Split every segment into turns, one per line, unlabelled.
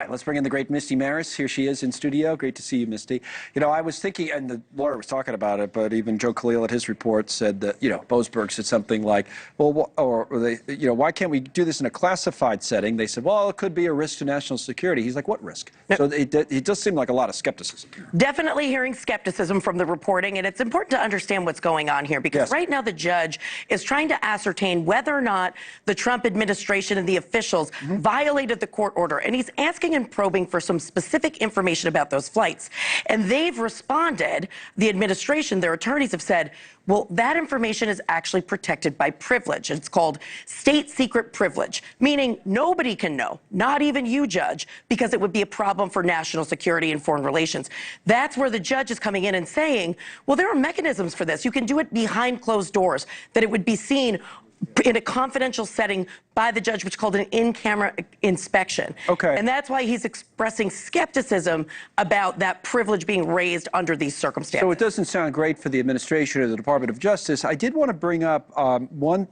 right, let's bring in the great Misty Marris. Here she is in studio. Great to see you, Misty. You know, I was thinking, and the lawyer was talking about it, but even Joe Khalil at his report said that, you know, Boasberg said something like, well, why can't we do this in a classified setting? They said, well, it could be a risk to national security. He's like, what risk? So it does seem like a lot of skepticism.
Definitely hearing skepticism from the reporting, and it's important to understand what's going on here, because right now the judge is trying to ascertain whether or not the Trump administration and the officials violated the court order, and he's asking and probing for some specific information about those flights. And they've responded, the administration, their attorneys have said, well, that information is actually protected by privilege. It's called state secret privilege, meaning nobody can know, not even you, Judge, because it would be a problem for national security and foreign relations. That's where the judge is coming in and saying, well, there are mechanisms for this. You can do it behind closed doors, that it would be seen in a confidential setting by the judge, which is called an in-camera inspection. Okay. And that's why he's expressing skepticism about that privilege being raised under these circumstances. So
it doesn't sound great for the administration or the Department of Justice. I did want to bring up one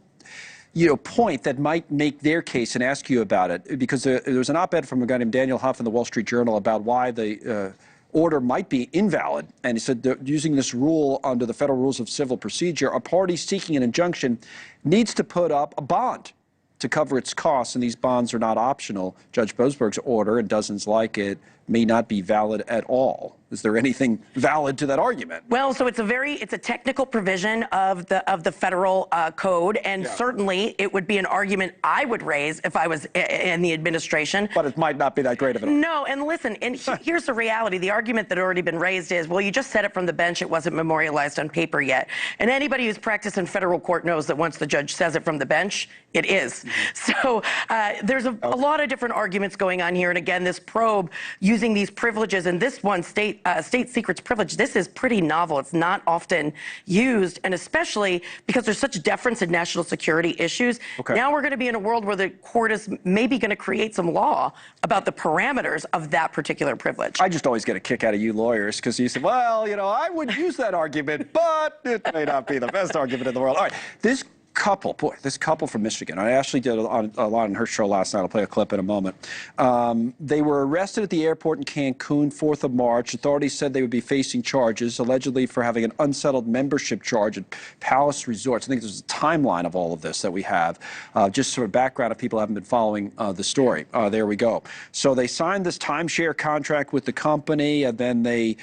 point that might make their case and ask you about it, because there was an op-ed from a guy named Daniel Huff in the Wall Street Journal about why the order might be invalid. And he said that using this rule under the Federal Rules of Civil Procedure, a party seeking an injunction needs to put up a bond to cover its costs, and these bonds are not optional. Judge Boasberg's order, and dozens like it, may not be valid at all. Is there anything valid to that argument?
Well, so it's a technical provision of the federal code, and certainly it would be an argument I would raise if I was in the administration.
But it might not be that great of an argument.
No, and listen, and here's the reality. The argument that had already been raised is, well, you just said it from the bench. It wasn't memorialized on paper yet. And anybody who's practiced in federal court knows that once the judge says it from the bench, it is. So there's a lot of different arguments going on here. And again, this probe using these privileges, and this one, state secrets privilege, this is pretty novel. It's not often used, and especially because there's such deference in national security issues. Now we're going to be in a world where the court is maybe going to create some law about the parameters of that particular privilege.
I just always get a kick out of you lawyers, because you say, well, you know, I would use that argument, but it may not be the best argument in the world. All right, this couple from Michigan, I actually did a lot on her show last night. I'll play a clip in a moment. They were arrested at the airport in Cancun, 4th of March. Authorities said they would be facing charges, allegedly for having an unsettled membership charge at Palace Resorts. I think there's a timeline of all of this that we have. Just sort of background if people haven't been following the story. There we go. So they signed this timeshare contract with the company, and then they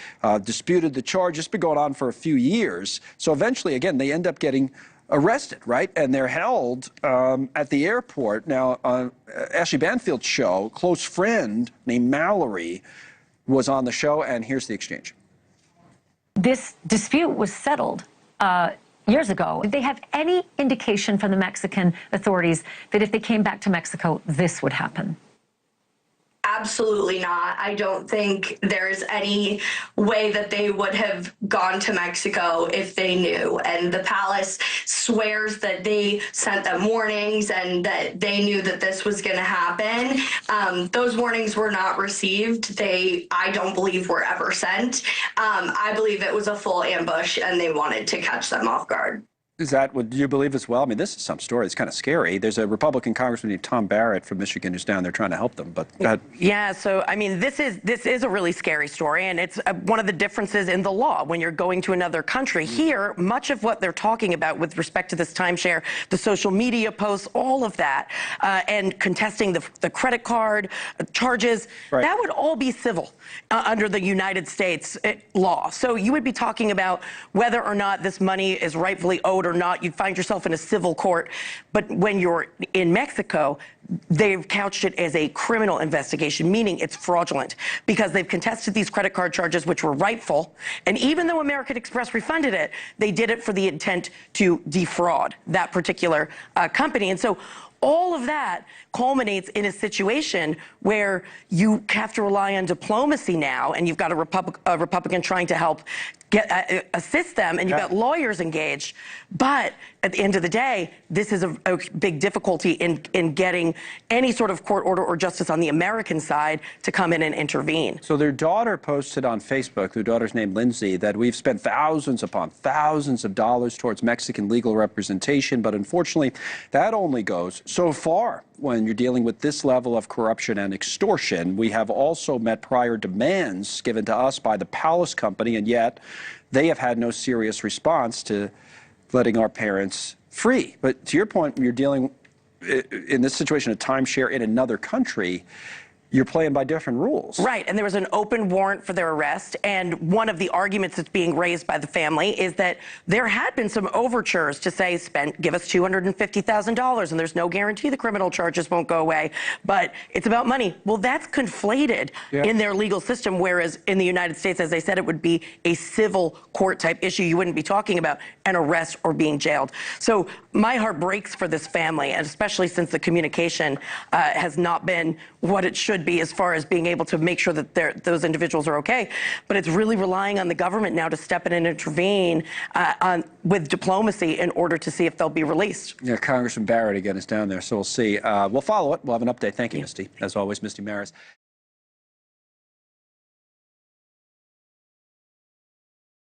disputed the charge. It's been going on for a few years. So eventually, again, they end up getting arrested, right? And they're held at the airport. Now, on Ashley Banfield's show, close friend named Mallory was on the show, and here's the exchange.
This dispute was settled years ago. Did they have any indication from the Mexican authorities that if they came back to Mexico, this would happen?
Absolutely not. I don't think there's any way that they would have gone to Mexico if they knew. And the palace swears that they sent them warnings and that they knew that this was going to happen. Those warnings were not received. I don't believe were ever sent. I believe it was a full ambush and they wanted to catch them off guard.
Is that what you believe as well? I mean, this is some story. It's kind of scary. There's a Republican congressman named Tom Barrett from Michigan who's down there trying to help them. But go ahead.
Yeah, so I mean, this is a really scary story, and it's one of the differences in the law when you're going to another country. Here, much of what they're talking about with respect to this timeshare, the social media posts, all of that, and contesting the credit card charges, that would all be civil under the United States law. So you would be talking about whether or not this money is rightfully owed or not. You'd find yourself in a civil court. But when you're in Mexico, they've couched it as a criminal investigation, meaning it's fraudulent, because they've contested these credit card charges, which were rightful. And even though American Express refunded it, they did it for the intent to defraud that particular company. And so all of that culminates in a situation where you have to rely on diplomacy now, and you've got a Republican trying to help assist them, and you've got lawyers engaged. But at the end of the day, this is a big difficulty in getting any sort of court order or justice on the American side to come in and intervene.
So their daughter posted on Facebook, their daughter's named Lindsay, that we've spent thousands upon thousands of dollars towards Mexican legal representation, but unfortunately, that only goes So far, when you're dealing with this level of corruption and extortion, we have also met prior demands given to us by the Palace Company, and yet they have had no serious response to letting our parents free. But to your point, when you're dealing in this situation, a timeshare in another country, you're playing by different rules.
Right, and there was an open warrant for their arrest, and one of the arguments that's being raised by the family is that there had been some overtures to say, give us $250,000, and there's no guarantee the criminal charges won't go away, but it's about money. Well, that's conflated in their legal system, whereas in the United States, as I said, it would be a civil court type issue. You wouldn't be talking about an arrest or being jailed. So my heart breaks for this family, and especially since the communication has not been what it should be as far as being able to make sure that those individuals are okay. But it's really relying on the government now to step in and intervene with diplomacy in order to see if they'll be released.
Yeah, Congressman Barrett again is down there, so we'll see. We'll follow it. We'll have an update. Thank you, Misty. As always, Misty Marris.